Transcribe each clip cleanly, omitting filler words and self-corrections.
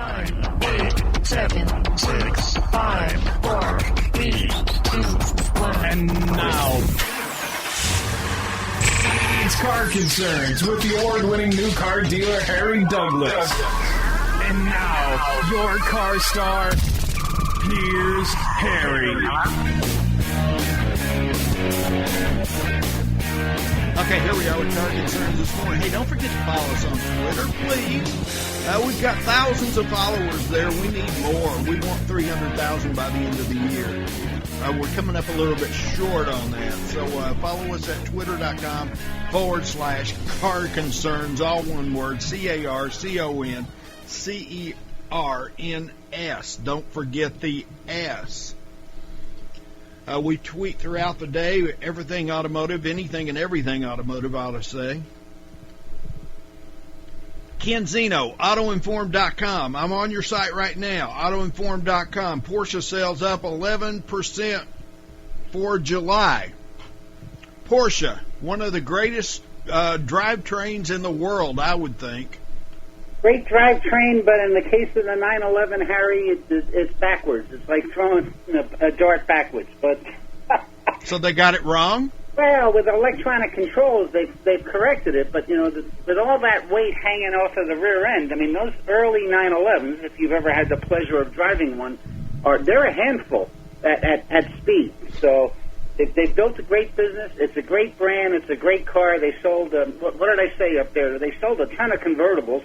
9, 8, 7, 6, 5, 4, 3, 2, 1. And now, it's Car Concerns with the award-winning new car dealer, Harry Douglas. And now, your car star, here's Harry. Okay, here we are with Car Concerns this morning. Hey, don't forget to follow us on Twitter, please. We've got thousands of followers there. We need more. We want 300,000 by the end of the year. We're coming up a little bit short on that. So follow us at twitter.com/Car Concerns, all one word, CarConcerns. Don't forget the S. We tweet throughout the day, everything automotive, anything and everything automotive, I ought to say. Ken Zino, AutoInform.com. I'm on your site right now, AutoInform.com. Porsche sales up 11% for July. Porsche, one of the greatest drivetrains in the world, I would think. Great drivetrain, but in the case of the 911, Harry, it's backwards. It's like throwing a dart backwards. But so they got it wrong? Well, with electronic controls, they've corrected it. But, with all that weight hanging off of the rear end, I mean, those early 911s, if you've ever had the pleasure of driving one, they're a handful at speed. So they've built a great business. It's a great brand. It's a great car. They sold, what did I say up there? They sold a ton of convertibles.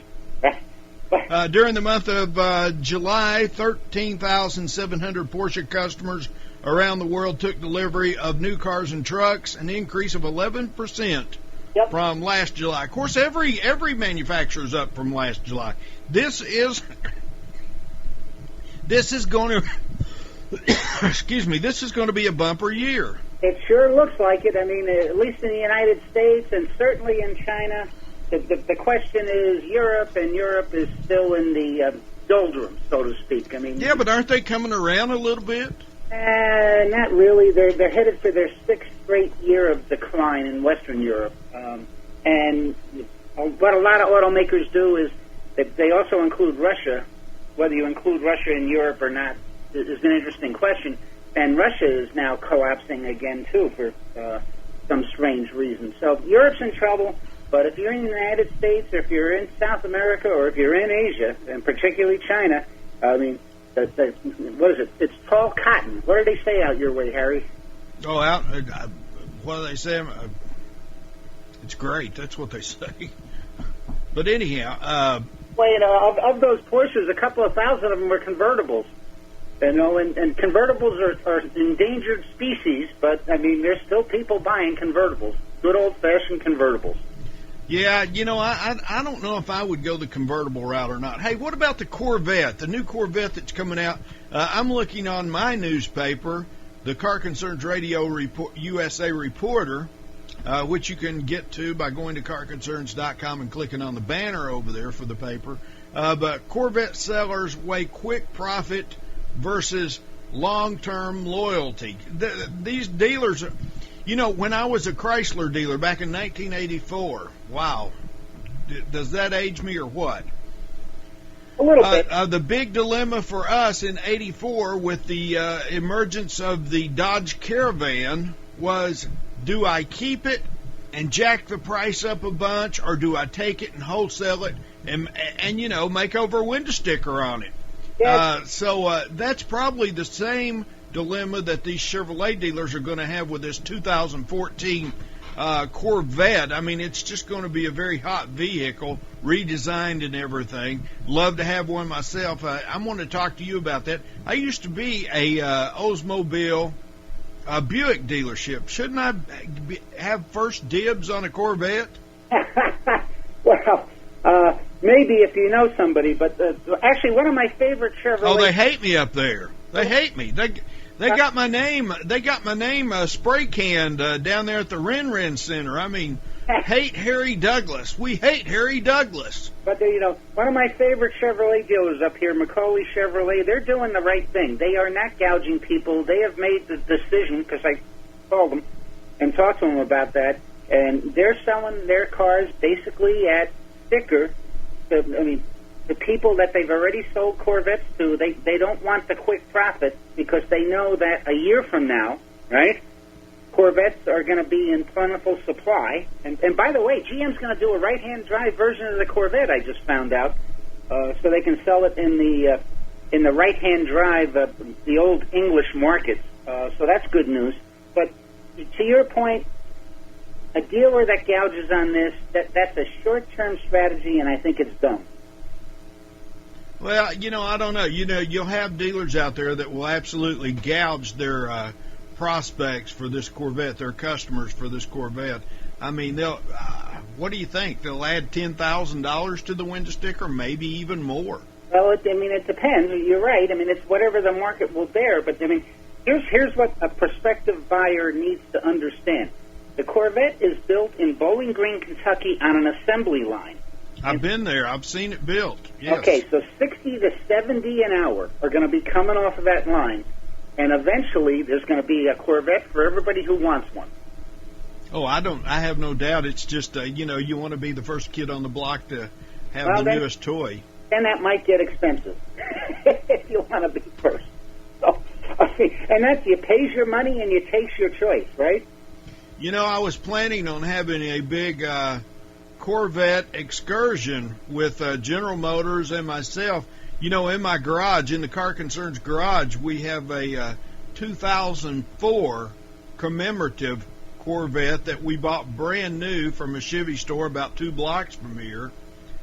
During the month of July, 13,700 Porsche customers around the world took delivery of new cars and trucks, an increase of 11% from last July. Of course, every manufacturer is up from last July. This is going to excuse me. This is going to be a bumper year. It sure looks like it. I mean, at least in the United States and certainly in China. The question is Europe, and Europe is still in the doldrums, so to speak. I mean, yeah, but aren't they coming around a little bit? Not really. They're headed for their sixth straight year of decline in Western Europe. And what a lot of automakers do is that they also include Russia. Whether you include Russia in Europe or not is an interesting question. And Russia is now collapsing again, too, for some strange reason. So Europe's in trouble. But if you're in the United States, or if you're in South America, or if you're in Asia, and particularly China, I mean, what is it? It's tall cotton. What do they say out your way, Harry? Oh, what do they say? It's great. That's what they say. But anyhow, well, of those Porsches, a couple of thousand of them were convertibles. And convertibles are endangered species, but I mean, there's still people buying convertibles, good old-fashioned convertibles. Yeah, I don't know if I would go the convertible route or not. Hey, what about the Corvette, the new Corvette that's coming out? I'm looking on my newspaper, the Car Concerns Radio USA Reporter, which you can get to by going to carconcerns.com and clicking on the banner over there for the paper. But Corvette sellers weigh quick profit versus long-term loyalty. These dealers are... when I was a Chrysler dealer back in 1984, wow, does that age me or what? A little bit. The big dilemma for us in 84 with the emergence of the Dodge Caravan was, do I keep it and jack the price up a bunch, or do I take it and wholesale it and make over a window sticker on it? Yes. So that's probably the same dilemma that these Chevrolet dealers are going to have with this 2014 Corvette. I mean, it's just going to be a very hot vehicle, redesigned and everything. Love to have one myself. I'm going to talk to you about that. I used to be a Oldsmobile Buick dealership. Shouldn't I have first dibs on a Corvette? Well, maybe if you know somebody, but actually one of my favorite Chevrolet... Oh, they hate me up there. They hate me. They got my name. They got my name spray canned down there at the Ren Center. I mean, hate Harry Douglas. We hate Harry Douglas. But one of my favorite Chevrolet dealers up here, Macaulay Chevrolet, they're doing the right thing. They are not gouging people. They have made the decision, because I called them and talked to them about that, and they're selling their cars basically at sticker. I mean, the people that they've already sold Corvettes to, they don't want the quick profit because they know that a year from now, right, Corvettes are going to be in plentiful supply. And by the way, GM's going to do a right-hand drive version of the Corvette, I just found out, so they can sell it in the right-hand drive, the old English markets. So that's good news. But to your point, a dealer that gouges on this, that's a short-term strategy, and I think it's dumb. Well, I don't know. You'll have dealers out there that will absolutely gouge their prospects for this Corvette, their customers for this Corvette. I mean, they'll. What do you think? They'll add $10,000 to the window sticker, maybe even more. Well, it depends. You're right. I mean, it's whatever the market will bear. But I mean, here's what a prospective buyer needs to understand. The Corvette is built in Bowling Green, Kentucky, on an assembly line. I've been there. I've seen it built. Yes. Okay, so 60 to 70 an hour are going to be coming off of that line, and eventually there's going to be a Corvette for everybody who wants one. Oh, I have no doubt. It's just, you want to be the first kid on the block to have the newest toy. Then that might get expensive if you want to be first. So, and that's, you pays your money and you takes your choice, right? I was planning on having a big Corvette excursion with General Motors and myself. In my garage, in the Car Concerns garage, we have a 2004 commemorative Corvette that we bought brand new from a Chevy store about 2 blocks from here.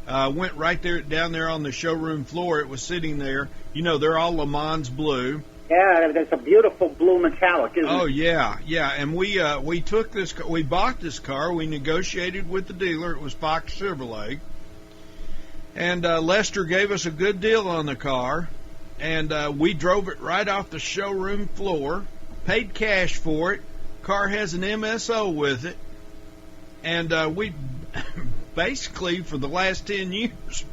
Went right there down there on the showroom floor. It was sitting there. They're all Le Mans blue. Yeah, that's a beautiful blue metallic, isn't it? Oh yeah. And we took this. We bought this car. We negotiated with the dealer. It was Fox Chevrolet, and Lester gave us a good deal on the car, and we drove it right off the showroom floor. Paid cash for it. Car has an MSO with it, and we basically for the last 10 years,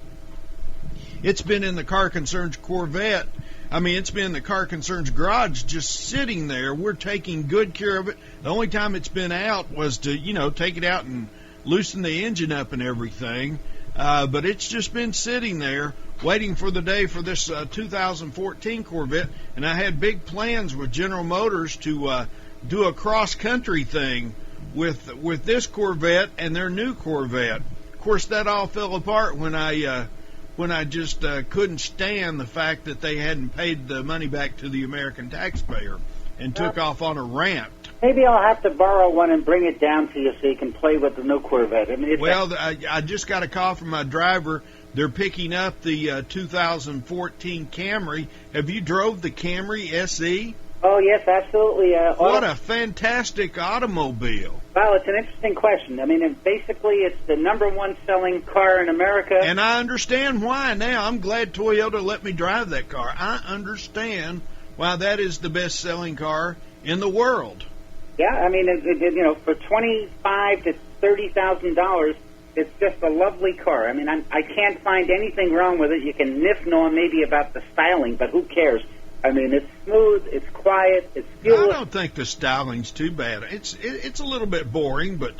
it's been in the Car Concerns Corvette. It's been in the Car Concerns garage just sitting there. We're taking good care of it. The only time it's been out was to, take it out and loosen the engine up and everything. But it's just been sitting there waiting for the day for this 2014 Corvette. And I had big plans with General Motors to do a cross-country thing with this Corvette and their new Corvette. Of course, that all fell apart when I just couldn't stand the fact that they hadn't paid the money back to the American taxpayer and took off on a rant. Maybe I'll have to borrow one and bring it down to you so you can play with the new Corvette. I just got a call from my driver. They're picking up the 2014 Camry. Have you drove the Camry SE? Oh, yes, absolutely. What a fantastic automobile. Well, it's an interesting question. Basically, it's the #1 selling car in America. And I understand why now. I'm glad Toyota let me drive that car. I understand why that is the best-selling car in the world. Yeah, for $25,000 to $30,000, it's just a lovely car. I can't find anything wrong with it. You can nif-naw maybe about the styling, but who cares? It's smooth, it's quiet, it's fuel. I don't think the styling's too bad. It's a little bit boring, but,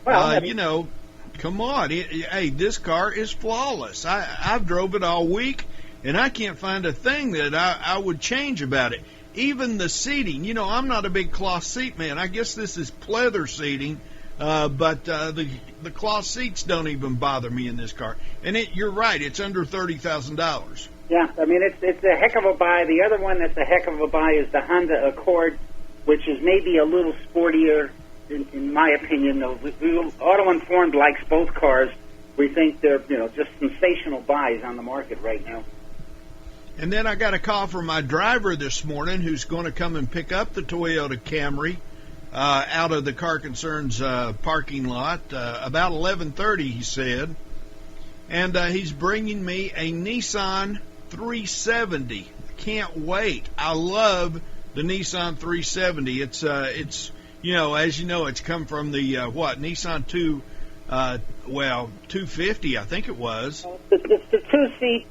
come on. Hey, this car is flawless. I've drove it all week, and I can't find a thing that I would change about it. Even the seating. I'm not a big cloth seat man. I guess this is pleather seating, but the cloth seats don't even bother me in this car. And you're right, it's under $30,000. Yeah, it's a heck of a buy. The other one that's a heck of a buy is the Honda Accord, which is maybe a little sportier, in my opinion. Though Auto Informed likes both cars. We think they're just sensational buys on the market right now. And then I got a call from my driver this morning, who's going to come and pick up the Toyota Camry out of the Car Concerns parking lot about 11:30, he said, and he's bringing me a Nissan 370. Can't wait. I love the Nissan 370. It's as it's come from the Nissan 250, I think it was. It's the 2-seat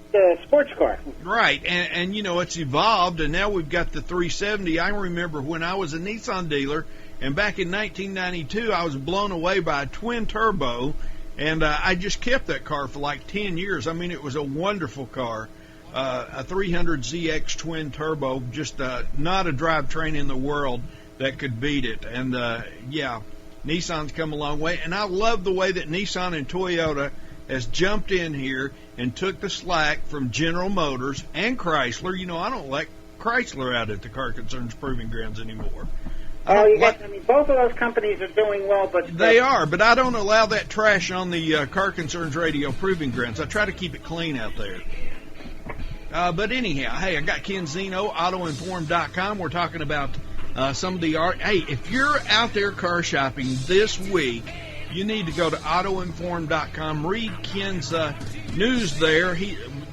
sports car. Right, and it's evolved, and now we've got the 370. I remember when I was a Nissan dealer, and back in 1992, I was blown away by a twin turbo. And I just kept that car for like 10 years. I mean, it was a wonderful car. A 300ZX twin turbo, just not a drivetrain in the world that could beat it. And, yeah, Nissan's come a long way. And I love the way that Nissan and Toyota has jumped in here and took the slack from General Motors and Chrysler. You know, I don't like Chrysler out at the Car Concerns Proving Grounds anymore. Oh, I mean, both of those companies are doing well, but... They are, but I don't allow that trash on the Car Concerns Radio Proving Grounds. I try to keep it clean out there. But anyhow, hey, I got Ken Zino, AutoInform.com. We're talking about some of the art. Hey, if you're out there car shopping this week, you need to go to AutoInform.com. Read Ken's news there.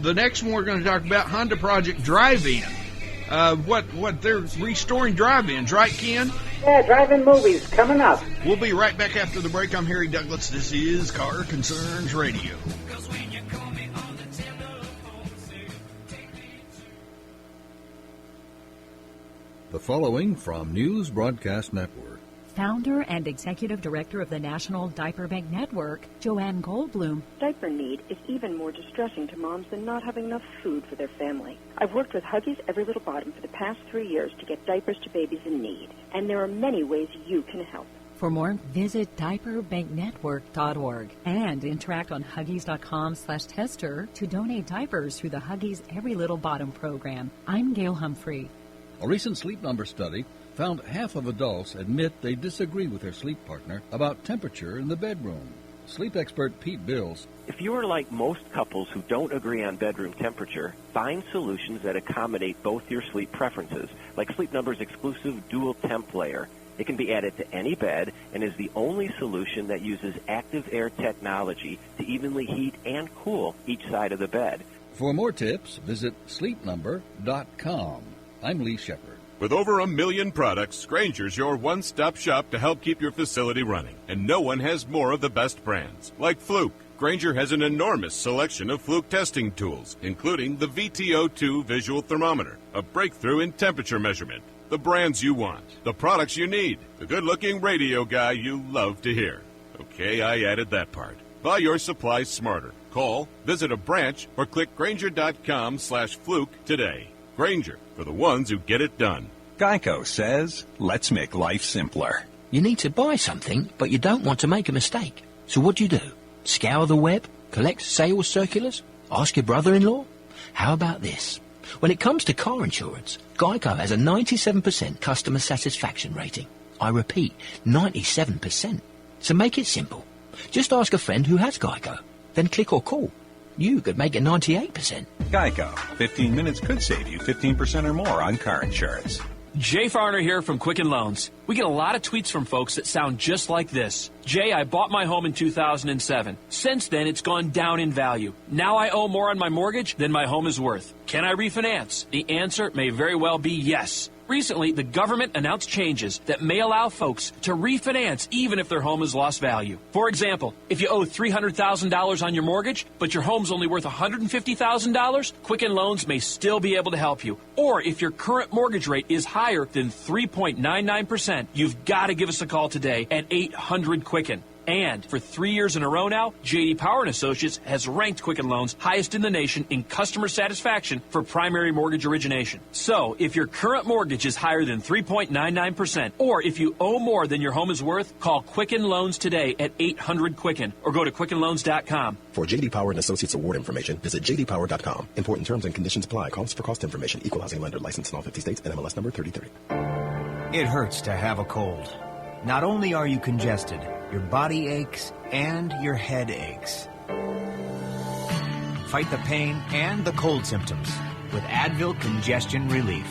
The next one we're going to talk about, Honda Project Drive-In. What they're restoring drive-ins, right, Ken? Yeah, drive-in movies coming up. We'll be right back after the break. I'm Harry Douglas. This is Car Concerns Radio. The following from News Broadcast Network. Founder and Executive Director of the National Diaper Bank Network, Joanne Goldblum. Diaper need is even more distressing to moms than not having enough food for their family. I've worked with Huggies Every Little Bottom for the past 3 years to get diapers to babies in need, and there are many ways you can help. For more, visit diaperbanknetwork.org and interact on Huggies.com/tester to donate diapers through the Huggies Every Little Bottom program. I'm Gail Humphrey. A recent Sleep Number study found half of adults admit they disagree with their sleep partner about temperature in the bedroom. Sleep expert Pete Bills. If you are like most couples who don't agree on bedroom temperature, find solutions that accommodate both your sleep preferences, like Sleep Number's exclusive dual temp layer. It can be added to any bed and is the only solution that uses active air technology to evenly heat and cool each side of the bed. For more tips, visit sleepnumber.com. I'm Lee Shepard. With over 1 million products, Grainger's your one-stop shop to help keep your facility running. And no one has more of the best brands, like Fluke. Grainger has an enormous selection of Fluke testing tools, including the VTO2 visual thermometer, a breakthrough in temperature measurement. The brands you want, the products you need, the good-looking radio guy you love to hear. Okay, I added that part. Buy your supplies smarter. Call, visit a branch, or click Grainger.com/Fluke today. Grainger, for the ones who get it done. Geico says, let's make life simpler. You need to buy something, but you don't want to make a mistake. So what do? Scour the web? Collect sales circulars? Ask your brother-in-law? How about this? When it comes to car insurance, Geico has a 97% customer satisfaction rating. I repeat, 97%. So make it simple. Just ask a friend who has Geico. Then click or call. You could make it 98%. Geico. 15 minutes could save you 15% or more on car insurance. Jay Farner here from Quicken Loans. We get a lot of tweets from folks that sound just like this. Jay, I bought my home in 2007. Since then, it's gone down in value. Now I owe more on my mortgage than my home is worth. Can I refinance? The answer may very well be yes. Recently, the government announced changes that may allow folks to refinance even if their home has lost value. For example, if you owe $300,000 on your mortgage, but your home's only worth $150,000, Quicken Loans may still be able to help you. Or if your current mortgage rate is higher than 3.99%, you've got to give us a call today at 800-QUICKEN. And for 3 years in a row now, J.D. Power & Associates has ranked Quicken Loans highest in the nation in customer satisfaction for primary mortgage origination. So, if your current mortgage is higher than 3.99%, or if you owe more than your home is worth, call Quicken Loans today at 800-QUICKEN or go to QuickenLoans.com. For J.D. Power & Associates award information, visit jdpower.com. Important terms and conditions apply. Calls for cost information. Equal housing lender. Licensed in all 50 states. NMLS number 3030. It hurts to have a cold. Not only are you congested, your body aches and your head aches. Fight the pain and the cold symptoms with Advil Congestion Relief,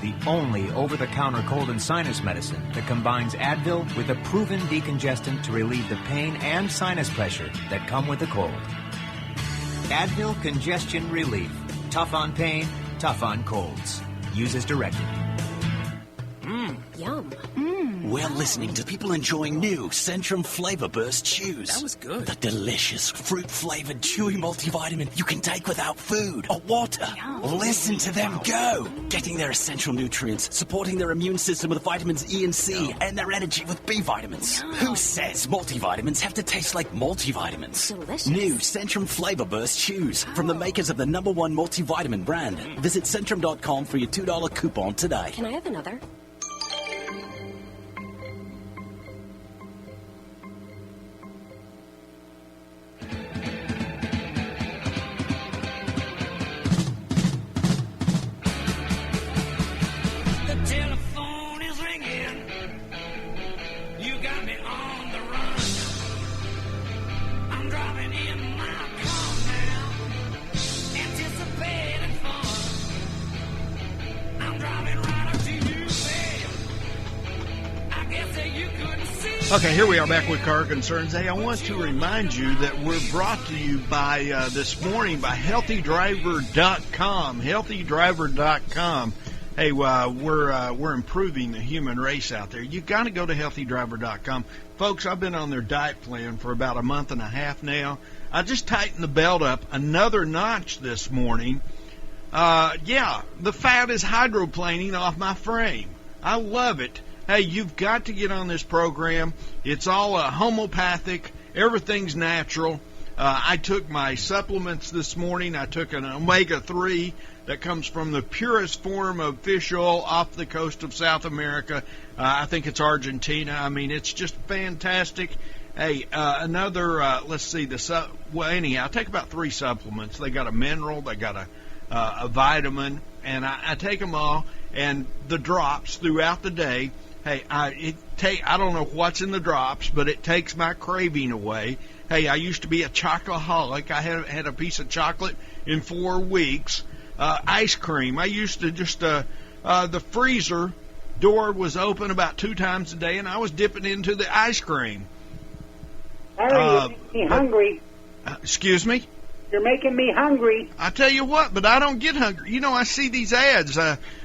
the only over-the-counter cold and sinus medicine that combines Advil with a proven decongestant to relieve the pain and sinus pressure that come with the cold. Advil Congestion Relief. Tough on pain, tough on colds. Use as directed. Yum. We're listening to people enjoying new Centrum Flavor Burst Chews. That was good. The delicious fruit-flavored chewy multivitamin you can take without food or water. Listen to them go. Getting their essential nutrients, supporting their immune system with vitamins E and C, and their energy with B vitamins. Who says multivitamins have to taste like multivitamins? Delicious. New Centrum Flavor Burst Chews from the makers of the #1 multivitamin brand. Visit Centrum.com for your $2 coupon today. Can I have another? Okay, here we are back with Car Concerns. Hey, I want to remind you that we're brought to you by this morning by HealthyDriver.com. HealthyDriver.com. Hey, we're improving the human race out there. You got to go to HealthyDriver.com, folks. I've been on their diet plan for about a month and a half now. I just tightened the belt up another notch this morning. The fat is hydroplaning off my frame. I love it. Hey, you've got to get on this program. It's all homeopathic. Everything's natural. I took my supplements this morning. I took an omega-3 that comes from the purest form of fish oil off the coast of South America. I think it's Argentina. I mean, it's just fantastic. Hey, let's see. Anyhow, I take about 3 supplements. They got a mineral. They got a vitamin. And I take them all. And the drops throughout the day. Hey, I don't know what's in the drops, but it takes my craving away. Hey, I used to be a chocoholic. I had a piece of chocolate in 4 weeks. Ice cream. I used to just, the freezer door was open about 2 times a day, and I was dipping into the ice cream. Harry, you're making me hungry. Excuse me? You're making me hungry. I tell you what, but I don't get hungry. You know, I see these ads.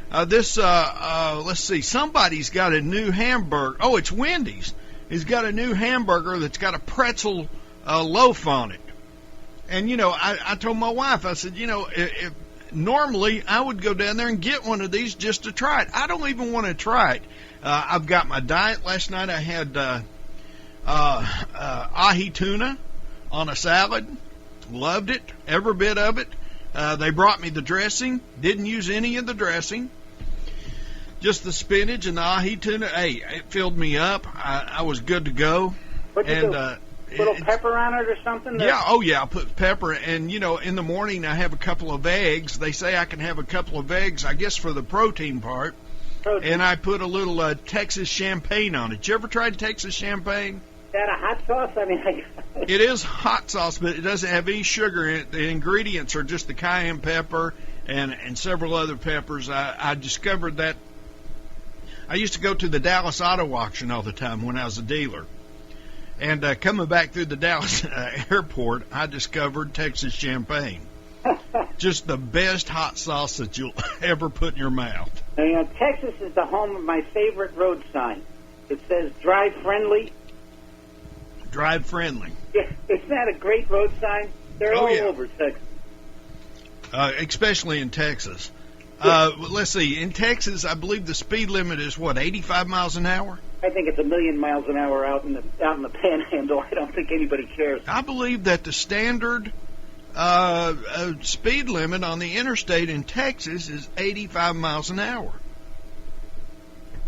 Let's see, somebody's got a new hamburger. Oh, it's Wendy's. He's got a new hamburger that's got a pretzel loaf on it. And, you know, I told my wife, I said, you know, if normally I would go down there and get one of these just to try it. I don't even want to try it. I've got my diet. Last night I had ahi tuna on a salad. Loved it, every bit of it. They brought me the dressing. Didn't use any of the dressing. Just the spinach and the ahi tuna. Hey, it filled me up. I was good to go. What'd you do? Little pepper on it or something? Yeah, I put pepper. And, you know, in the morning I have a couple of eggs. They say I can have a couple of eggs, I guess, for the protein part. And I put a little Texas champagne on it. You ever tried Texas champagne? Is that a hot sauce? I mean, it is hot sauce, but it doesn't have any sugar in it. The ingredients are just the cayenne pepper and several other peppers. I discovered that. I used to go to the Dallas Auto Auction all the time when I was a dealer. And coming back through the Dallas airport, I discovered Texas champagne. Just the best hot sauce that you'll ever put in your mouth. Now, you know, Texas is the home of my favorite road sign. It says drive friendly. Drive friendly. Yeah, isn't that a great road sign? They're all over Texas. Especially in Texas. Let's see. In Texas, I believe the speed limit is, 85 miles an hour? I think it's 1,000,000 miles an hour out in the Panhandle. I don't think anybody cares. I believe that the standard speed limit on the interstate in Texas is 85 miles an hour.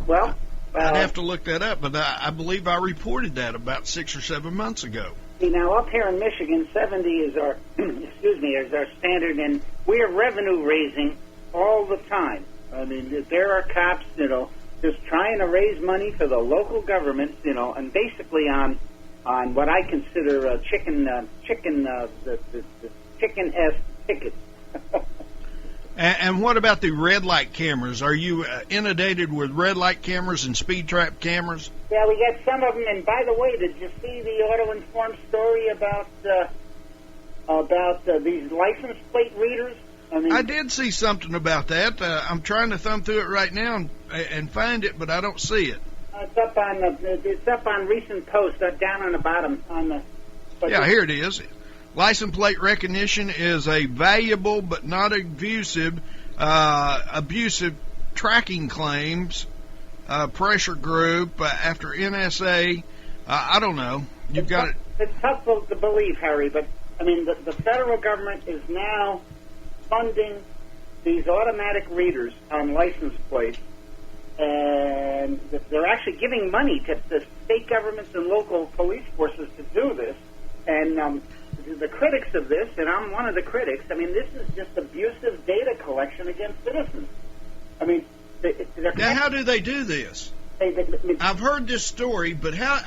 Well, I'd have to look that up, but I believe I reported that about 6 or 7 months ago. See, now up here in Michigan, 70 is our is our standard, and we're revenue raising all the time. I mean, there are cops, you know, just trying to raise money for the local government, you know, and basically on what I consider the chicken S ticket. And what about the red light cameras? Are you inundated with red light cameras and speed trap cameras? Yeah, we got some of them. And by the way, did you see the Auto Informed story about these license plate readers? I did see something about that. I'm trying to thumb through it right now and find it, but I don't see it. It's up on recent posts, down on the bottom. Yeah, here it is. License plate recognition is a valuable but not abusive tracking claims pressure group after NSA. I don't know. You've got it. It's tough to believe, Harry, but I mean the federal government is now funding these automatic readers on license plates, and they're actually giving money to the state governments and local police forces to do this. And the critics of this, and I'm one of the critics, I mean, this is just abusive data collection against citizens. I mean, now how do they do this? I've heard this story, but how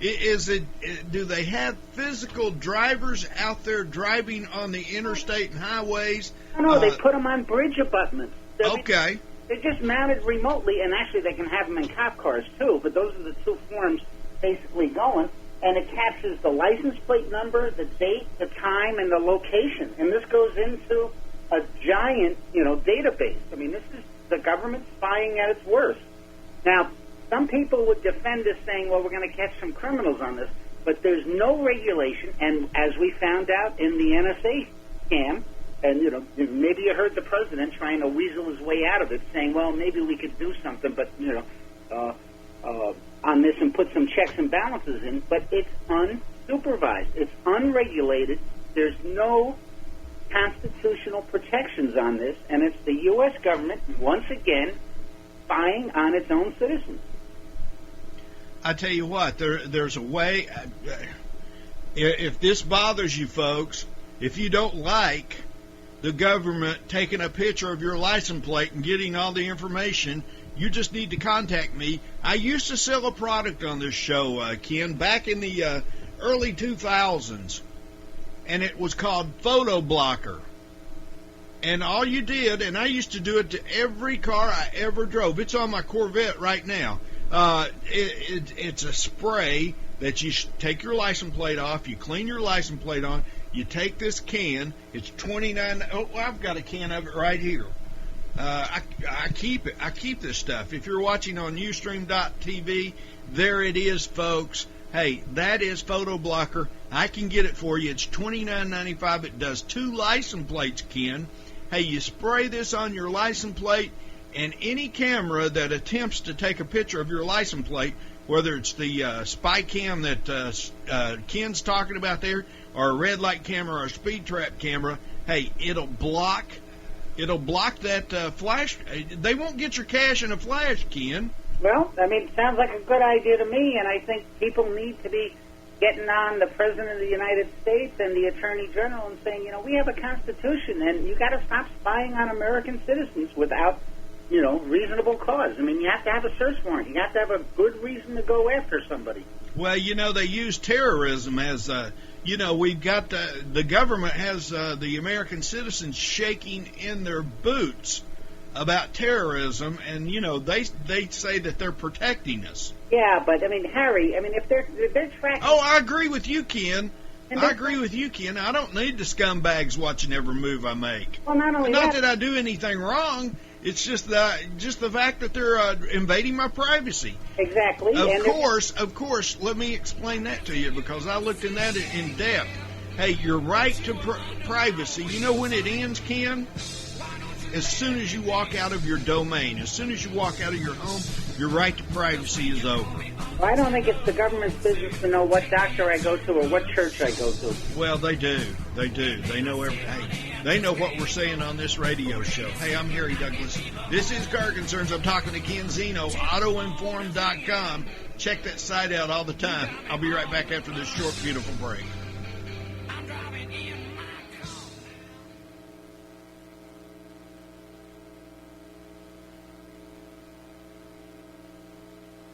is it? Do they have physical drivers out there driving on the interstate and highways? No, they put them on bridge abutments. Okay. They're just mounted remotely, and actually they can have them in cop cars too, but those are the two forms basically going. And it captures the license plate number, the date, the time, and the location. And this goes into a giant, database. I mean, this is the government spying at its worst. Now, some people would defend this saying, well, we're going to catch some criminals on this. But there's no regulation. And as we found out in the NSA scam, and, maybe you heard the president trying to weasel his way out of it, saying, well, maybe we could do something, but, on this and put some checks and balances in, but it's unsupervised. It's unregulated. There's no constitutional protections on this, and it's the U.S. government, once again, spying on its own citizens. I tell you what, there's a way. If this bothers you folks, if you don't like the government taking a picture of your license plate and getting all the information, you just need to contact me. I used to sell a product on this show, Ken, back in the early 2000s, and it was called Photo Blocker. And all you did, and I used to do it to every car I ever drove. It's on my Corvette right now. It's a spray that you take your license plate off, you clean your license plate on, you take this can, it's $29. Oh, I've got a can of it right here. I keep it. I keep this stuff. If you're watching on Ustream.tv, there it is, folks. Hey, that is Photo Blocker. I can get it for you. It's $29.95. It does 2 license plates, Ken. Hey, you spray this on your license plate, and any camera that attempts to take a picture of your license plate, whether it's the spy cam that Ken's talking about there, or a red light camera or a speed trap camera, hey, it'll block that flash. They won't get your cash in a flash, Ken. Well, I mean, it sounds like a good idea to me, and I think people need to be getting on the President of the United States and the Attorney General and saying, we have a Constitution, and you got to stop spying on American citizens without, reasonable cause. I mean, you have to have a search warrant. You have to have a good reason to go after somebody. Well, they use terrorism as we've got the government has the American citizens shaking in their boots about terrorism, and they say that they're protecting us. Yeah, but I mean, Harry, if they're tracking. Oh, I agree with you, Ken. I agree with you, Ken. I don't need the scumbags watching every move I make. Well, not that I do anything wrong. It's just the fact that they're invading my privacy. Exactly. Of course. Let me explain that to you, because I looked in that in depth. Hey, your right to privacy. You know when it ends, Ken? As soon as you walk out of your domain, as soon as you walk out of your home, your right to privacy is over. Well, I don't think it's the government's business to know what doctor I go to or what church I go to. Well, they do. They know everything. They know what we're saying on this radio show. Hey, I'm Harry Douglas. This is Car Concerns. I'm talking to Ken Zino, AutoInform.com. Check that site out all the time. I'll be right back after this short, beautiful break.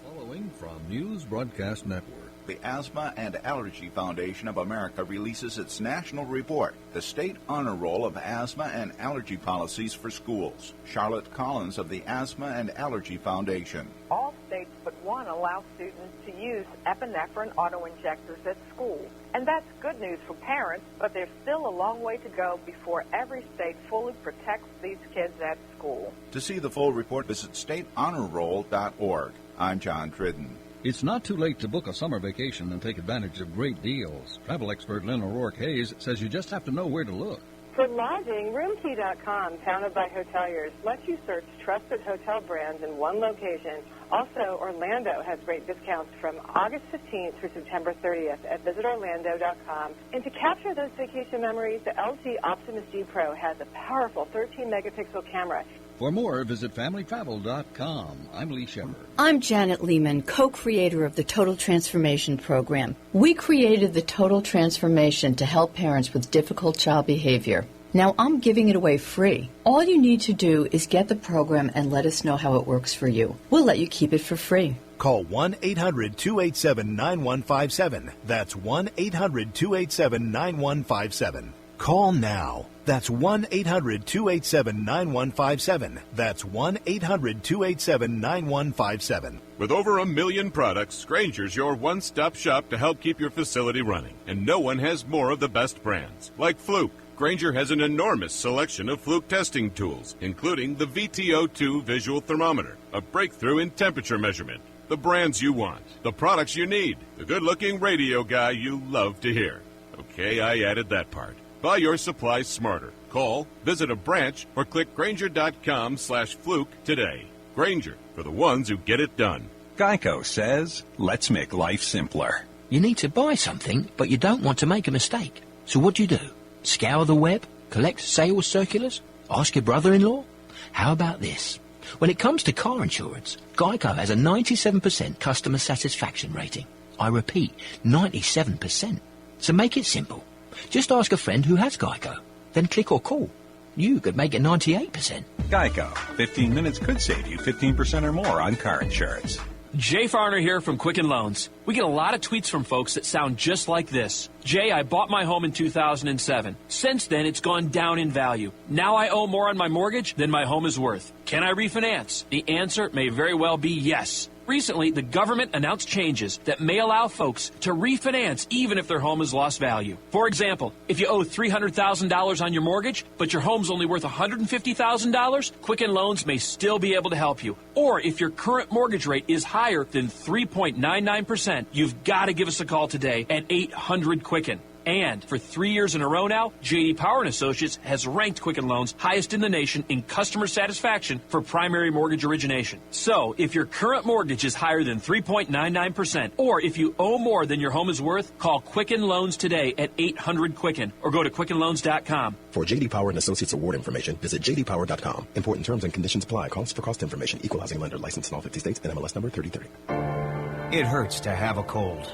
Following from News Broadcast Network. The Asthma and Allergy Foundation of America releases its national report, The State Honor Roll of Asthma and Allergy Policies for Schools. Charlotte Collins of the Asthma and Allergy Foundation. All states but won't allow students to use epinephrine auto-injectors at school. And that's good news for parents, but there's still a long way to go before every state fully protects these kids at school. To see the full report, visit statehonorroll.org. I'm John Tridden. It's not too late to book a summer vacation and take advantage of great deals. Travel expert Lynn O'Rourke Hayes says you just have to know where to look. For lodging, RoomKey.com, founded by hoteliers, lets you search trusted hotel brands in one location. Also, Orlando has great discounts from August 15th through September 30th at visitorlando.com. And to capture those vacation memories, the LG Optimus G Pro has a powerful 13-megapixel camera. For more, visit FamilyTravel.com. I'm Lee Shepard. I'm Janet Lehman, co-creator of the Total Transformation Program. We created the Total Transformation to help parents with difficult child behavior. Now I'm giving it away free. All you need to do is get the program and let us know how it works for you. We'll let you keep it for free. Call 1-800-287-9157. That's 1-800-287-9157. Call now. That's 1-800-287-9157. That's 1-800-287-9157. With over 1 million products, Grainger's your one-stop shop to help keep your facility running. And no one has more of the best brands, like Fluke. Grainger has an enormous selection of Fluke testing tools, including the VTO2 visual thermometer, a breakthrough in temperature measurement. The brands you want, the products you need, the good-looking radio guy you love to hear. Okay, I added that part. Buy your supplies smarter. Call, visit a branch, or click Grainger.com/Fluke today. Grainger, for the ones who get it done. Geico says, let's make life simpler. You need to buy something, but you don't want to make a mistake. So what do? Scour the web? Collect sales circulars? Ask your brother-in-law? How about this? When it comes to car insurance, Geico has a 97% customer satisfaction rating. I repeat, 97%. So make it simple. Just ask a friend who has Geico. Then click or call. You could make it 98%. Geico. 15 minutes could save you 15% or more on car insurance. Jay Farner here from Quicken Loans. We get a lot of tweets from folks that sound just like this. Jay, I bought my home in 2007. Since then, it's gone down in value. Now I owe more on my mortgage than my home is worth. Can I refinance? The answer may very well be yes. Recently, the government announced changes that may allow folks to refinance even if their home has lost value. For example, if you owe $300,000 on your mortgage, but your home's only worth $150,000, Quicken Loans may still be able to help you. Or if your current mortgage rate is higher than 3.99%, you've got to give us a call today at 800-QUICKEN. And for 3 years in a row now, J.D. Power & Associates has ranked Quicken Loans highest in the nation in customer satisfaction for primary mortgage origination. So, if your current mortgage is higher than 3.99%, or if you owe more than your home is worth, call Quicken Loans today at 800-QUICKEN or go to QuickenLoans.com. For J.D. Power & Associates award information, visit jdpower.com. Important terms and conditions apply. Calls for cost information. Equal housing lender. Licensed in all 50 states. NMLS number 3030. It hurts to have a cold.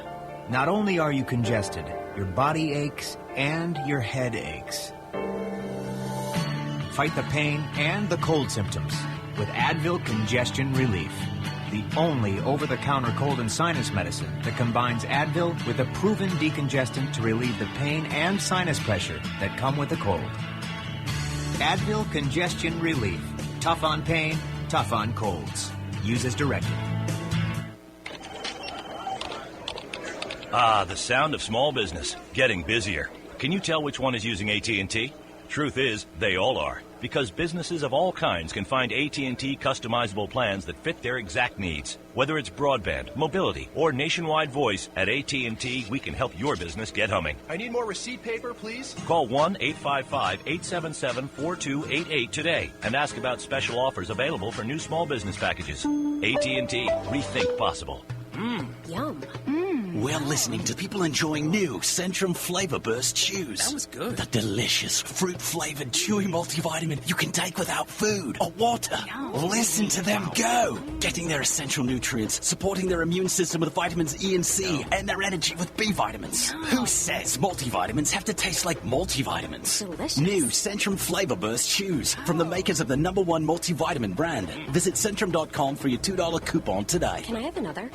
Not only are you congested, your body aches and your head aches. Fight the pain and the cold symptoms with Advil Congestion Relief, the only over-the-counter cold and sinus medicine that combines Advil with a proven decongestant to relieve the pain and sinus pressure that come with a cold. Advil Congestion Relief. Tough on pain, tough on colds. Use as directed. Ah, the sound of small business, getting busier. Can you tell which one is using AT&T? Truth is, they all are, because businesses of all kinds can find AT&T customizable plans that fit their exact needs. Whether it's broadband, mobility, or nationwide voice, at AT&T, we can help your business get humming. I need more receipt paper, please. Call 1-855-877-4288 today and ask about special offers available for new small business packages. AT&T, rethink possible. Yum. We're listening to people enjoying new Centrum Flavor Burst Chews. That was good. The delicious fruit-flavored chewy multivitamin you can take without food or water. Yum. Listen to them go. Getting their essential nutrients, supporting their immune system with vitamins E and C, and their energy with B vitamins. Yum. Who says multivitamins have to taste like multivitamins? Delicious. New Centrum Flavor Burst Chews from the makers of the #1 multivitamin brand. Visit Centrum.com for your $2 coupon today. Can I have another?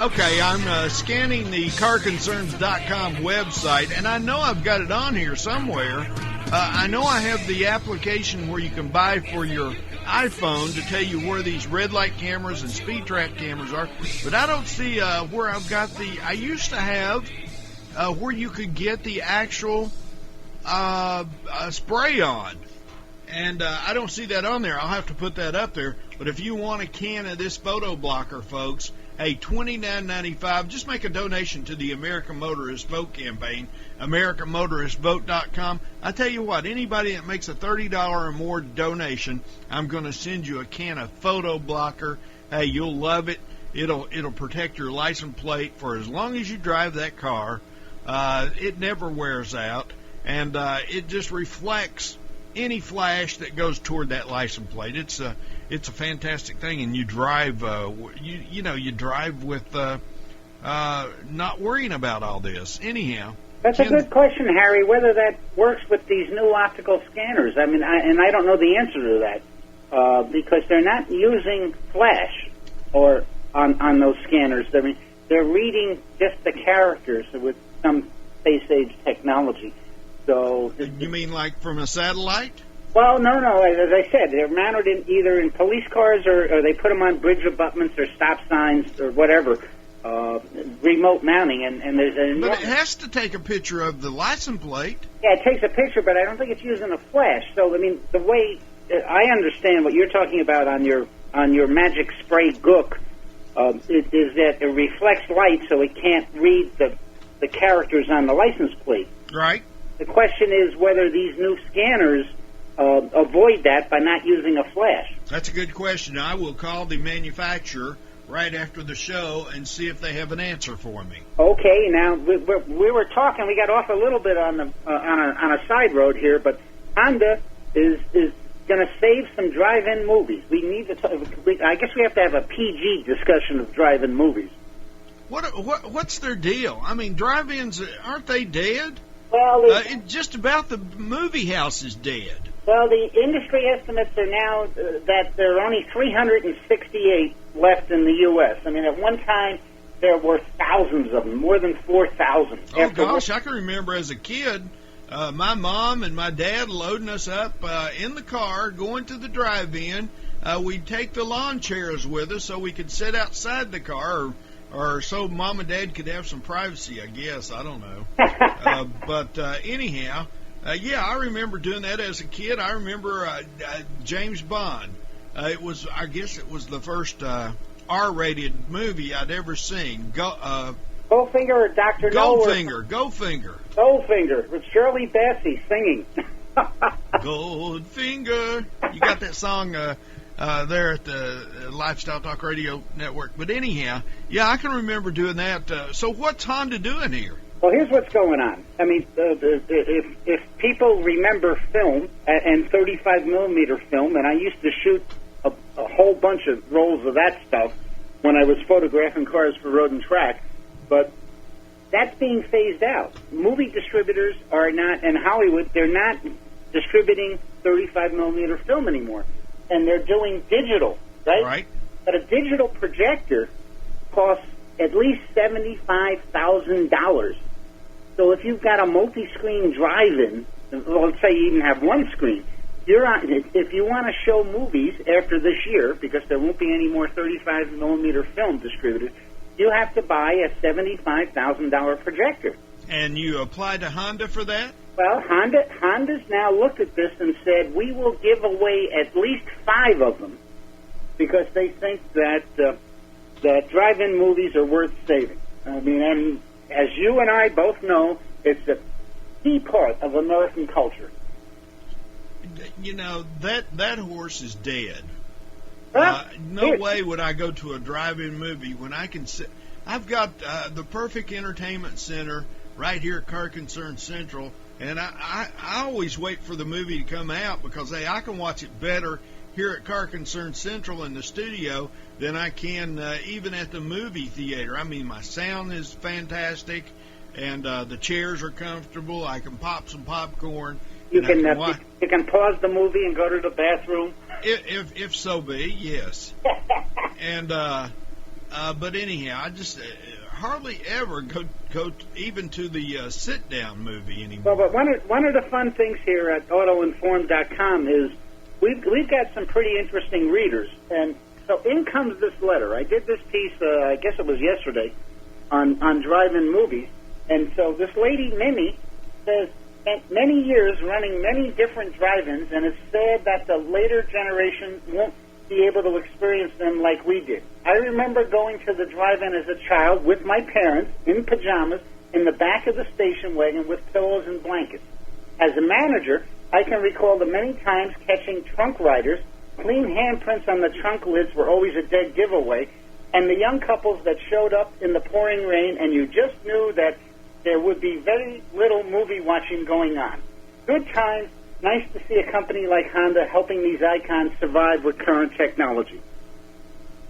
Okay, I'm scanning the carconcerns.com website, and I know I've got it on here somewhere. I know I have the application where you can buy for your iPhone to tell you where these red light cameras and speed trap cameras are, but I don't see where I've got the... I used to have where you could get the actual spray on, and I don't see that on there. I'll have to put that up there, but if you want a can of this photo blocker, folks, hey, $29.95. Just make a donation to the American Motorist Vote campaign, AmericanMotoristVote.com. I tell you what, anybody that makes a $30 or more donation, I'm going to send you a can of photo blocker. Hey, you'll love it. It'll protect your license plate for as long as you drive that car. It never wears out, and it just reflects any flash that goes toward that license plate. It's a fantastic thing, and you drive, you drive with not worrying about all this. Anyhow, that's a good question, Harry. Whether that works with these new optical scanners, I mean, I don't know the answer to that because they're not using flash or on those scanners. I mean, they're reading just the characters with some space-age technology. So, you mean like from a satellite? Well, no. As I said, they're mounted either in police cars or they put them on bridge abutments or stop signs or whatever. Remote mounting, and there's But it has to take a picture of the license plate. Yeah, it takes a picture, but I don't think it's using a flash. So, I mean, the way I understand what you're talking about on your magic spray gook is that it reflects light, so it can't read the characters on the license plate. Right. The question is whether these new scanners avoid that by not using a flash. That's a good question. I will call the manufacturer right after the show and see if they have an answer for me. Okay, now we were talking. We got off a little bit on a side road here, but Honda is going to save some drive-in movies. We need to. I guess we have to have a PG discussion of drive-in movies. What's their deal? I mean, drive-ins, aren't they dead? Well, just about the movie house is dead. Well, the industry estimates are now that there are only 368 left in the U.S. I mean, at one time there were thousands of them, more than 4,000. Oh gosh, I can remember as a kid, my mom and my dad loading us up in the car, going to the drive-in. We'd take the lawn chairs with us so we could sit outside the car, or so Mom and Dad could have some privacy, I guess. I don't know. But anyhow, yeah, I remember doing that as a kid. I remember James Bond. I guess it was the first R-rated movie I'd ever seen. Goldfinger or Dr. Goldfinger. Goldfinger. Goldfinger with Shirley Bassey singing. Goldfinger. You got that song there at the Lifestyle Talk Radio Network. But anyhow, yeah, I can remember doing that. So what's Honda doing here? Well, here's what's going on. I mean, if people remember film and 35 millimeter film, and I used to shoot a whole bunch of rolls of that stuff when I was photographing cars for Road and Track, but that's being phased out. Movie distributors are not, and Hollywood, they're not distributing 35 millimeter film anymore, and they're doing digital, right? Right. But a digital projector costs at least $75,000. So if you've got a multi-screen drive-in, well, let's say you even have one screen, if you want to show movies after this year, because there won't be any more 35 millimeter film distributed, you have to buy a $75,000 projector. And you applied to Honda for that? Well, Honda's now looked at this and said, we will give away at least 5 of them because they think that drive-in movies are worth saving. I mean, and as you and I both know, it's a key part of American culture. You know, that horse is dead. Well, no way would I go to a drive-in movie when I can sit. I've got the perfect entertainment center right here at Car Concern Central, and I always wait for the movie to come out because, hey, I can watch it better here at Car Concern Central in the studio than I can even at the movie theater. I mean, my sound is fantastic, and the chairs are comfortable. I can pop some popcorn. You can pause the movie and go to the bathroom. If so be, yes. And But anyhow, I just hardly ever go even to the sit-down movie anymore. Well, but one of the fun things here at AutoInform.com is we've got some pretty interesting readers. And so in comes this letter. I did this piece, I guess it was yesterday, on drive-in movies. And so this lady, Mimi, says, spent many years running many different drive-ins, and it's sad that the later generation won't be able to experience them like we did. I remember going to the drive-in as a child with my parents in pajamas in the back of the station wagon with pillows and blankets. As a manager, I can recall the many times catching trunk riders. Clean handprints on the trunk lids were always a dead giveaway, and the young couples that showed up in the pouring rain, and you just knew that there would be very little movie watching going on. Good times. Nice to see a company like Honda helping these icons survive with current technology.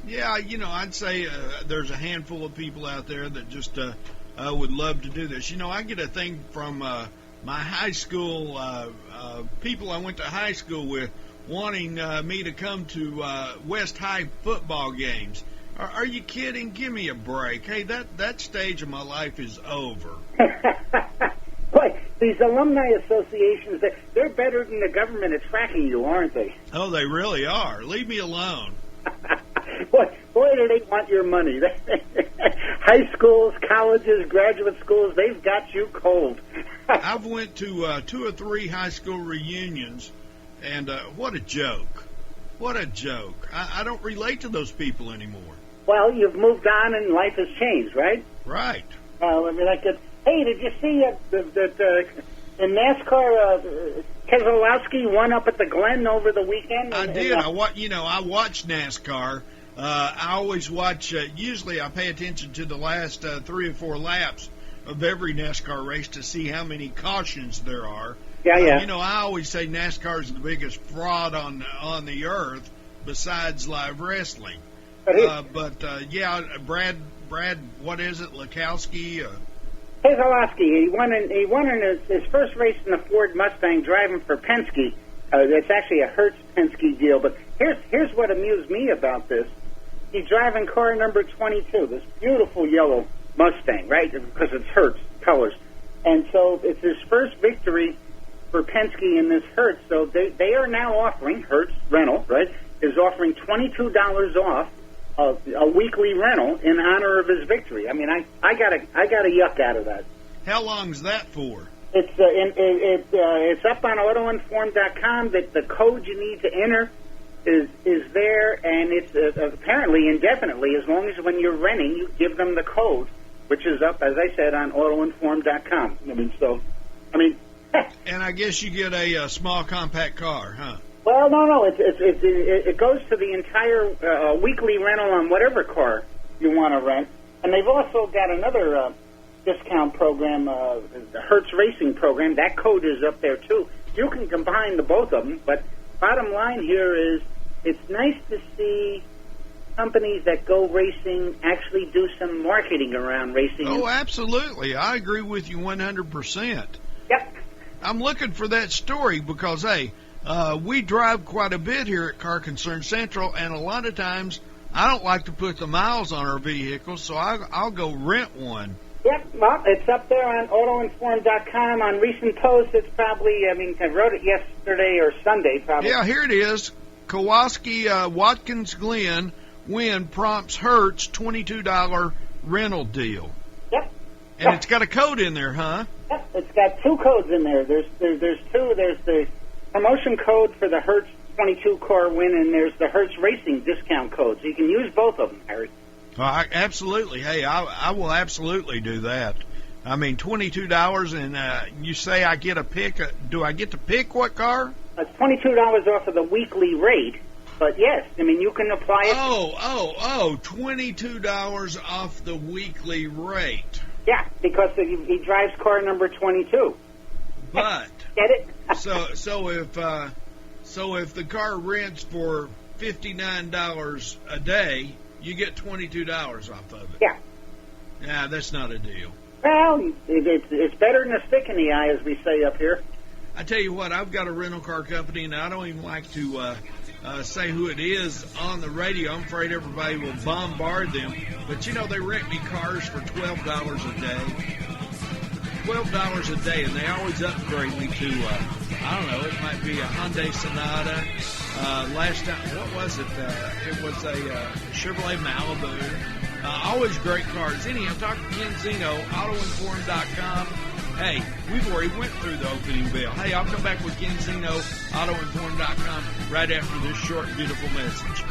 Yeah, I'd say there's a handful of people out there that just would love to do this. I get a thing from my high school people I went to high school with wanting me to come to West High football games. Are you kidding? Give me a break. Hey, that stage of my life is over. Boy, these alumni associations, they're better than the government at tracking you, aren't they? Oh, they really are. Leave me alone. Boy, do they want your money. High schools, colleges, graduate schools, they've got you cold. I've went to 2 or 3 high school reunions, and what a joke. What a joke. I don't relate to those people anymore. Well, you've moved on and life has changed, right? Right. Hey, did you see that in NASCAR, Keselowski won up at the Glen over the weekend? I did. I watch NASCAR. I always watch. Usually, I pay attention to the last 3 or 4 laps of every NASCAR race to see how many cautions there are. Yeah. I always say NASCAR is the biggest fraud on the earth besides live wrestling. Brad, what is it? Lekowski. Keselowski, he won in his first race in the Ford Mustang driving for Penske. It's actually a Hertz Penske deal, but here's what amused me about this. He's driving car number 22, this beautiful yellow Mustang, right? Because it's Hertz colors. And so it's his first victory for Penske in this Hertz. So they are now offering, Hertz rental, right, is offering $22 off a weekly rental in honor of his victory. I mean, I got a yuck out of that. How long's that for? It's up on AutoInform.com. That the code you need to enter is there, and it's apparently indefinitely, as long as when you're renting, you give them the code, which is up, as I said, on AutoInform.com. And I guess you get a small compact car, huh? Well, no. It goes to the entire weekly rental on whatever car you want to rent. And they've also got another discount program, the Hertz Racing program. That code is up there, too. You can combine the both of them. But bottom line here is it's nice to see companies that go racing actually do some marketing around racing. Oh, absolutely. I agree with you 100%. Yep. I'm looking for that story because, hey, we drive quite a bit here at Car Concern Central, and a lot of times I don't like to put the miles on our vehicles, so I'll go rent one. Yep, well, it's up there on AutoInform.com. On recent posts, it's probably, I wrote it yesterday or Sunday, probably. Yeah, here it is. Kowalski Watkins Glen win prompts Hertz $22 rental deal. Yep. And it's got a code in there, huh? Yep, it's got 2 codes in there. There's 2. There's the promotion code for the Hertz 22 car win, and there's the Hertz Racing discount code. So you can use both of them, Harry. Absolutely. Hey, I will absolutely do that. I mean, $22, and you say I get a pick. Do I get to pick what car? It's $22 off of the weekly rate, but yes, you can apply it. $22 off the weekly rate. Yeah, because he drives car number 22. But get it? so if the car rents for $59 a day, you get $22 off of it. Yeah. Yeah, that's not a deal. Well, it's better than a stick in the eye, as we say up here. I tell you what, I've got a rental car company, and I don't even like to say who it is on the radio. I'm afraid everybody will bombard them. But, you know, they rent me cars for $12 a day. $12 a day, and they always upgrade me to, I don't know, it might be a Hyundai Sonata. Last time, what was it? It was a Chevrolet Malibu. Always great cars. Anyhow, talk to Ken Zino, AutoInform.com. Hey, we've already went through the opening bell. Hey, I'll come back with Ken Zino, AutoInform.com, right after this short, beautiful message.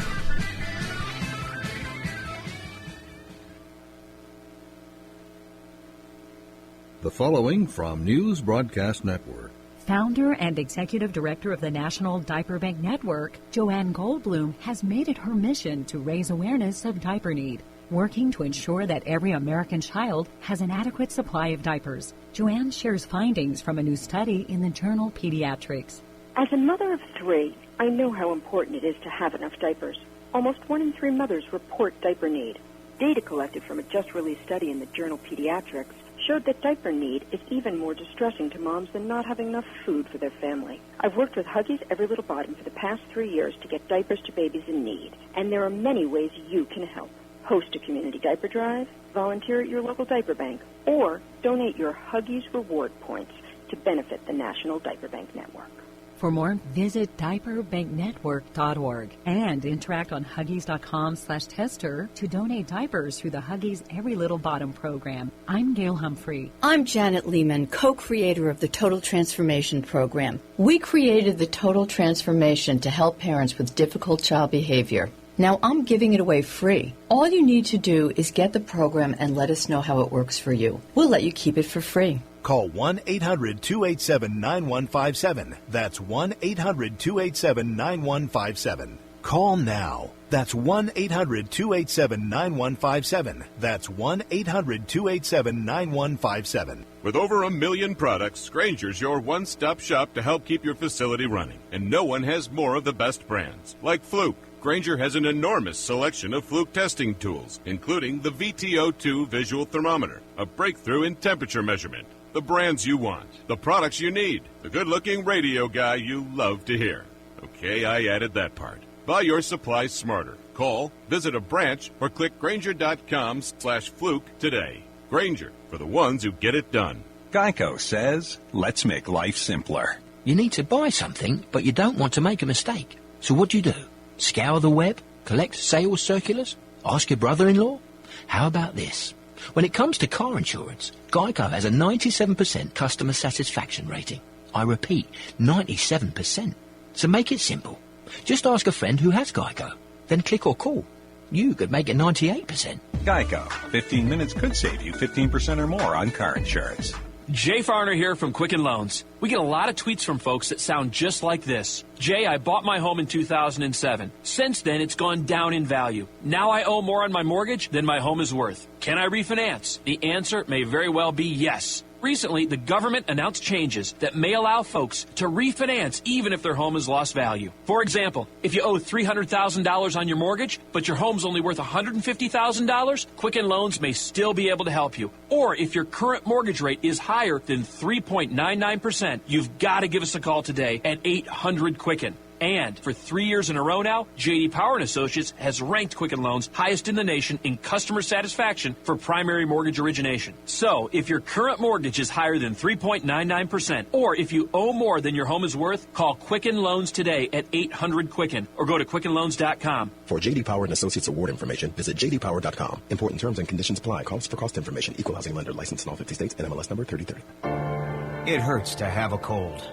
The following from News Broadcast Network. Founder and Executive Director of the National Diaper Bank Network, Joanne Goldblum, has made it her mission to raise awareness of diaper need, working to ensure that every American child has an adequate supply of diapers. Joanne shares findings from a new study in the journal Pediatrics. As a mother of 3, I know how important it is to have enough diapers. Almost 1 in 3 mothers report diaper need. Data collected from a just-released study in the journal Pediatrics showed that diaper need is even more distressing to moms than not having enough food for their family. I've worked with Huggies Every Little Bottom for the past 3 years to get diapers to babies in need, and there are many ways you can help. Host a community diaper drive, volunteer at your local diaper bank, or donate your Huggies reward points to benefit the National Diaper Bank Network. For more, visit diaperbanknetwork.org and interact on Huggies.com/tester to donate diapers through the Huggies Every Little Bottom program. I'm Gail Humphrey. I'm Janet Lehman, co-creator of the Total Transformation Program. We created the Total Transformation to help parents with difficult child behavior. Now I'm giving it away free. All you need to do is get the program and let us know how it works for you. We'll let you keep it for free. Call 1-800-287-9157. That's 1-800-287-9157. Call now. That's 1-800-287-9157. That's 1-800-287-9157. With over 1 million products, Grainger's your one-stop shop to help keep your facility running. And no one has more of the best brands, like Fluke. Grainger has an enormous selection of Fluke testing tools, including the VTO2 visual thermometer, a breakthrough in temperature measurement. The brands you want, the products you need, the good-looking radio guy you love to hear. Okay, I added that part. Buy your supplies smarter. Call, visit a branch, or click Grainger.com/Fluke today. Grainger, for the ones who get it done. Geico says, let's make life simpler. You need to buy something, but you don't want to make a mistake. So what do? Scour the web? Collect sales circulars? Ask your brother-in-law? How about this? When it comes to car insurance, Geico has a 97% customer satisfaction rating. I repeat, 97%. So make it simple. Just ask a friend who has Geico. Then click or call. You could make it 98%. Geico. 15 minutes could save you 15% or more on car insurance. Jay Farner here from Quicken Loans. We get a lot of tweets from folks that sound just like this. Jay, I bought my home in 2007. Since then, it's gone down in value. Now I owe more on my mortgage than my home is worth. Can I refinance? The answer may very well be yes. Recently, the government announced changes that may allow folks to refinance even if their home has lost value. For example, if you owe $300,000 on your mortgage, but your home's only worth $150,000, Quicken Loans may still be able to help you. Or if your current mortgage rate is higher than 3.99%, you've got to give us a call today at 800-QUICKEN. And for 3 years in a row now, J.D. Power & Associates has ranked Quicken Loans highest in the nation in customer satisfaction for primary mortgage origination. So, if your current mortgage is higher than 3.99%, or if you owe more than your home is worth, call Quicken Loans today at 800-QUICKEN or go to QuickenLoans.com. For J.D. Power and Associates award information, visit jdpower.com. Important terms and conditions apply. Calls for cost information. Equal housing lender. Licensed in all 50 states. NMLS number 3030. It hurts to have a cold.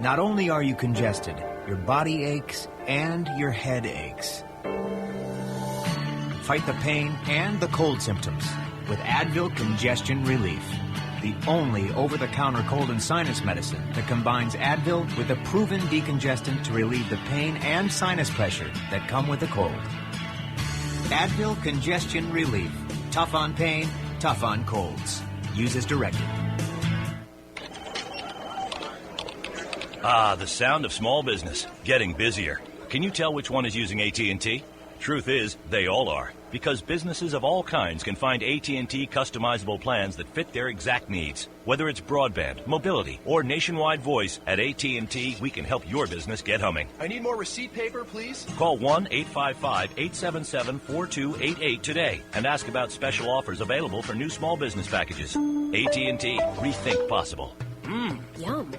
Not only are you congested, your body aches and your head aches. Fight the pain and the cold symptoms with Advil Congestion Relief, the only over-the-counter cold and sinus medicine that combines Advil with a proven decongestant to relieve the pain and sinus pressure that come with a cold. Advil Congestion Relief. Tough on pain, tough on colds. Use as directed. Ah, the sound of small business getting busier. Can you tell which one is using AT&T? Truth is, they all are. Because businesses of all kinds can find AT&T customizable plans that fit their exact needs. Whether it's broadband, mobility, or nationwide voice, at AT&T, we can help your business get humming. I need more receipt paper, please. Call 1-855-877-4288 today and ask about special offers available for new small business packages. AT&T, rethink possible. Yum.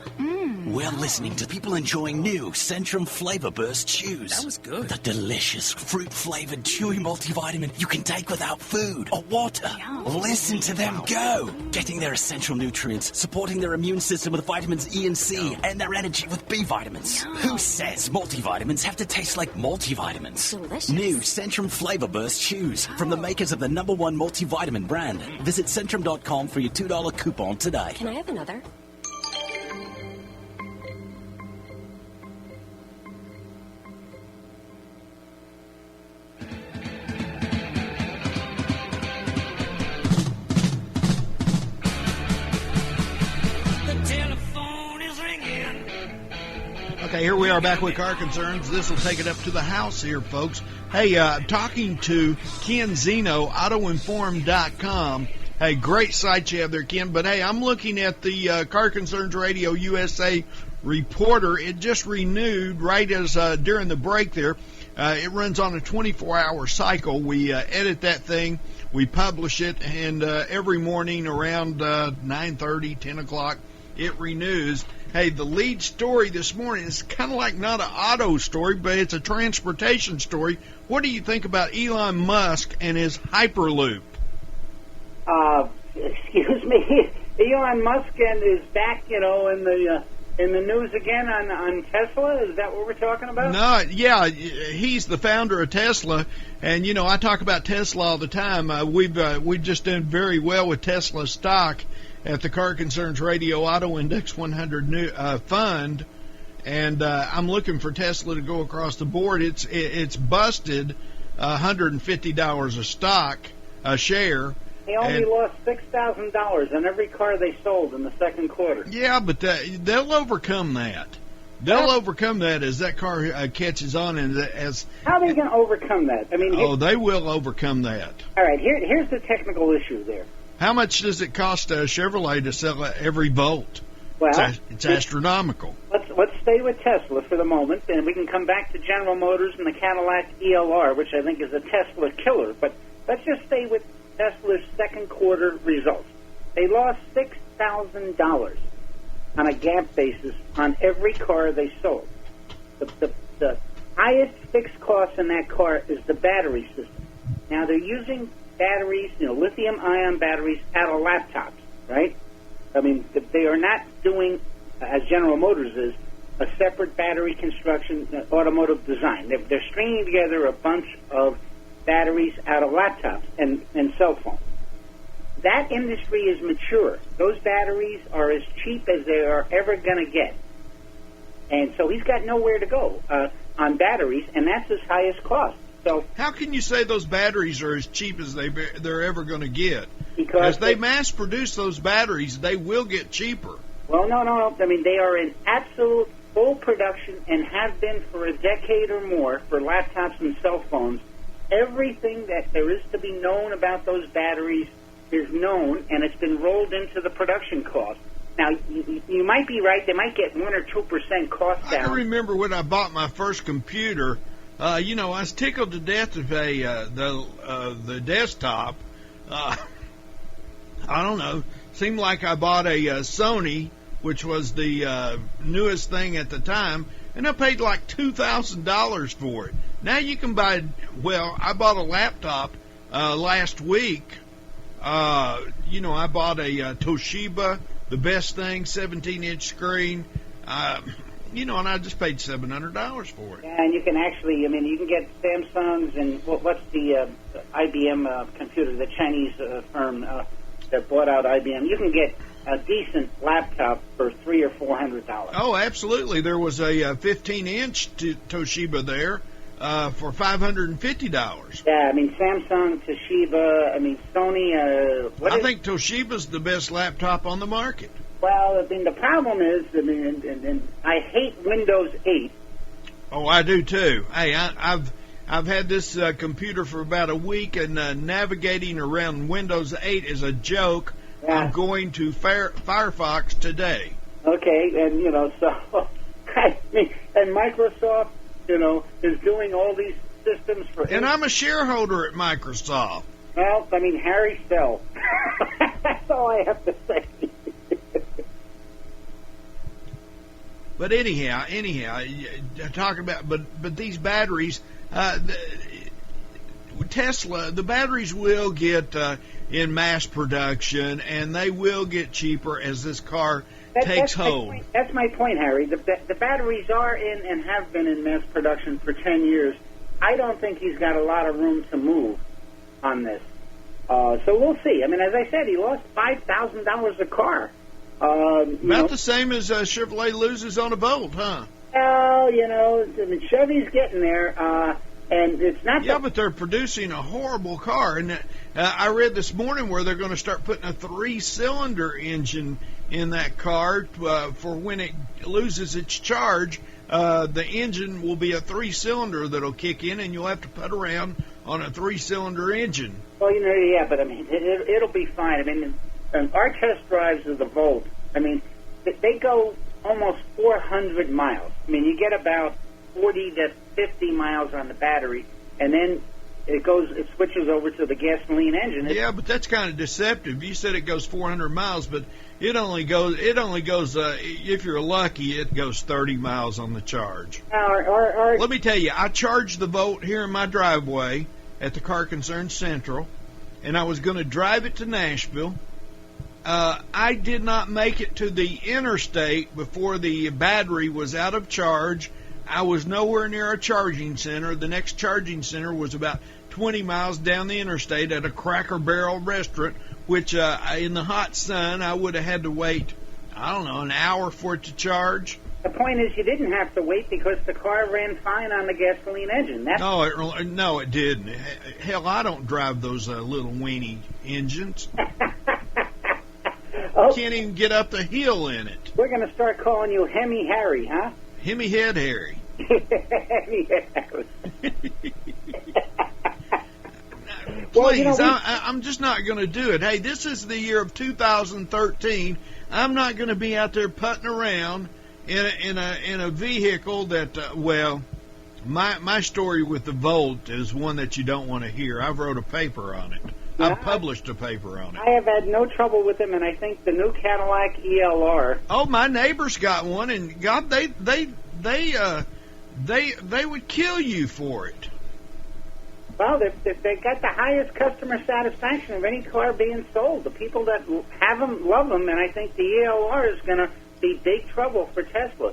We're listening to people enjoying new Centrum Flavor Burst chews. That was good. The delicious fruit-flavored chewy multivitamin you can take without food or water. Listen to them go. Getting their essential nutrients, supporting their immune system with vitamins E and C, and their energy with B vitamins. Who says multivitamins have to taste like multivitamins? Delicious. New Centrum Flavor Burst chews from the makers of the #1 multivitamin brand. Visit Centrum.com for your $2 coupon today. Can I have another? Okay, here we are back with Car Concerns. This will take it up to the house here, folks. Hey, I'm talking to Ken Zino, AutoInform.com. Hey, great site you have there, Ken. But, hey, I'm looking at the Car Concerns Radio USA Reporter. It just renewed right as during the break there. It runs on a 24-hour cycle. We edit that thing. We publish it, and every morning around 9:30, 10 o'clock, it renews. Hey, the lead story this morning is kind of like not an auto story, but it's a transportation story. What do you think about Elon Musk and his Hyperloop? Excuse me, Elon Musk is back, in the news again on Tesla. Is that what we're talking about? No, yeah, he's the founder of Tesla, and I talk about Tesla all the time. We've just done very well with Tesla stock at the Car Concerns Radio Auto Index 100 fund, and I'm looking for Tesla to go across the board. It's busted $150 a share. They only lost $6,000 on every car they sold in the second quarter. Yeah, but they'll overcome that. They'll overcome that as that car catches on, and as how are they going to overcome that? I mean, they will overcome that. All right, here's the technical issue there. How much does it cost Chevrolet to sell every Volt? Well, it's astronomical. Let's stay with Tesla for the moment, and we can come back to General Motors and the Cadillac ELR, which I think is a Tesla killer. But let's just stay with Tesla's second quarter results. They lost $6,000 on a GAAP basis on every car they sold. The highest fixed cost in that car is the battery system. Now they're using batteries, lithium-ion batteries out of laptops, right? I mean, they are not doing, as General Motors is, a separate battery construction, automotive design. They're stringing together a bunch of batteries out of laptops and cell phones. That industry is mature. Those batteries are as cheap as they are ever going to get. And so he's got nowhere to go on batteries, and that's his highest cost. So how can you say those batteries are as cheap as they're ever going to get? Because as they mass produce those batteries, they will get cheaper. Well, no. I mean, they are in absolute full production and have been for a decade or more for laptops and cell phones. Everything that there is to be known about those batteries is known, and it's been rolled into the production cost. Now, you might be right. They might get 1 or 2% cost down. I can remember when I bought my first computer. I was tickled to death to pay the desktop. I don't know. Seemed like I bought a Sony, which was the newest thing at the time, and I paid like $2,000 for it. Now you can buy. Well, I bought a laptop last week. I bought a Toshiba, the best thing, 17-inch screen. And I just paid $700 for it. Yeah, and you can actually, you can get Samsungs and what's the IBM computer, the Chinese firm that bought out IBM. You can get a decent laptop for $300 or $400. Oh, absolutely. There was a 15-inch Toshiba there for $550. Yeah, Samsung, Toshiba, Sony. I think Toshiba's the best laptop on the market. Well, the problem is, and I hate Windows 8. Oh, I do too. Hey, I've I've had this computer for about a week, and navigating around Windows 8 is a joke. Yeah. I'm going to Firefox today. Okay, and, so, I mean, and Microsoft, is doing all these systems for... And I'm a shareholder at Microsoft. Well, I mean, Harry Stell. That's all I have to say. But anyhow, talking about, but these batteries, Tesla, the batteries will get in mass production, and they will get cheaper as this car takes hold. That's my point, Harry. The batteries are in and have been in mass production for 10 years. I don't think he's got a lot of room to move on this. So we'll see. I mean, as I said, he lost $5,000 a car. About the same as Chevrolet loses on a Volt, huh? Well, Chevy's getting there, and it's not... Yeah, but they're producing a horrible car. And I read this morning where they're going to start putting a 3-cylinder engine in that car for when it loses its charge. The engine will be a 3-cylinder that'll kick in, and you'll have to put around on a 3-cylinder engine. Well, yeah, but I mean, it'll be fine. I mean, our test drives of the Volt, I mean, they go almost 400 miles. I mean, you get about 40 to 50 miles on the battery, and then it switches over to the gasoline engine. Yeah, but that's kind of deceptive. You said it goes 400 miles, but it only goes if you're lucky, it goes 30 miles on the charge. Let me tell you, I charged the Volt here in my driveway at the Car Concern Central, and I was going to drive it to Nashville. I did not make it to the interstate before the battery was out of charge. I was nowhere near a charging center. The next charging center was about 20 miles down the interstate at a Cracker Barrel restaurant, which in the hot sun I would have had to wait, I don't know, an hour for it to charge. The point is you didn't have to wait because the car ran fine on the gasoline engine. No, it didn't. Hell, I don't drive those little weenie engines. Can't even get up the hill in it. We're going to start calling you Hemi Harry, huh? Hemi Head Harry. Hemi Head Harry. Please, I'm just not going to do it. Hey, this is the year of 2013. I'm not going to be out there putting around in a vehicle that, my story with the Volt is one that you don't want to hear. I've wrote a paper on it. I've published a paper on it. I have had no trouble with them, and I think the new Cadillac ELR. Oh, my neighbors got one, and God, they would kill you for it. Well, they got the highest customer satisfaction of any car being sold. The people that have them love them, and I think the ELR is going to be big trouble for Tesla.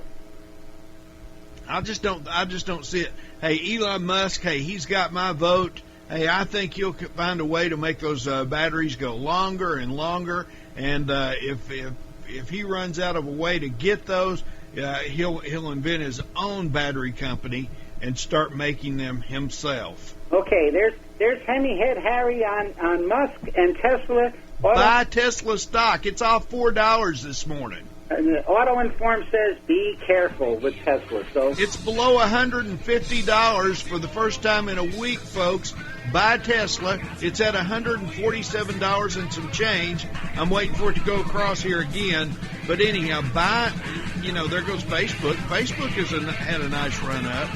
I just don't see it. Hey, Elon Musk, hey, he's got my vote. Hey, I think he'll find a way to make those batteries go longer and longer. And if he runs out of a way to get those, he'll invent his own battery company and start making them himself. Okay, there's Hemi Head Harry on Musk and Tesla. Buy Tesla stock. It's off $4 this morning. And the Auto Inform says be careful with Tesla. So it's below $150 for the first time in a week, folks. Buy Tesla. It's at $147 and some change. I'm waiting for it to go across here again. But anyhow, buy. There goes Facebook. Facebook had a nice run up.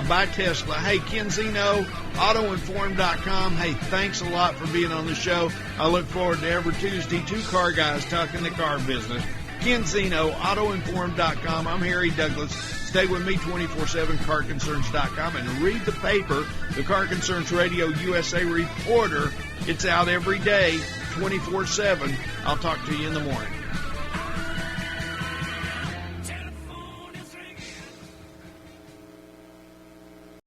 Buy Tesla. Hey, Ken Zino, AutoInform.com. Hey, thanks a lot for being on the show. I look forward to every Tuesday, two car guys talking the car business. Ken Zino, AutoInform.com. I'm Harry Douglas. Stay with me 24/7, CarConcerns.com, and read the paper, the Car Concerns Radio USA Reporter. It's out every day, 24/7. I'll talk to you in the morning.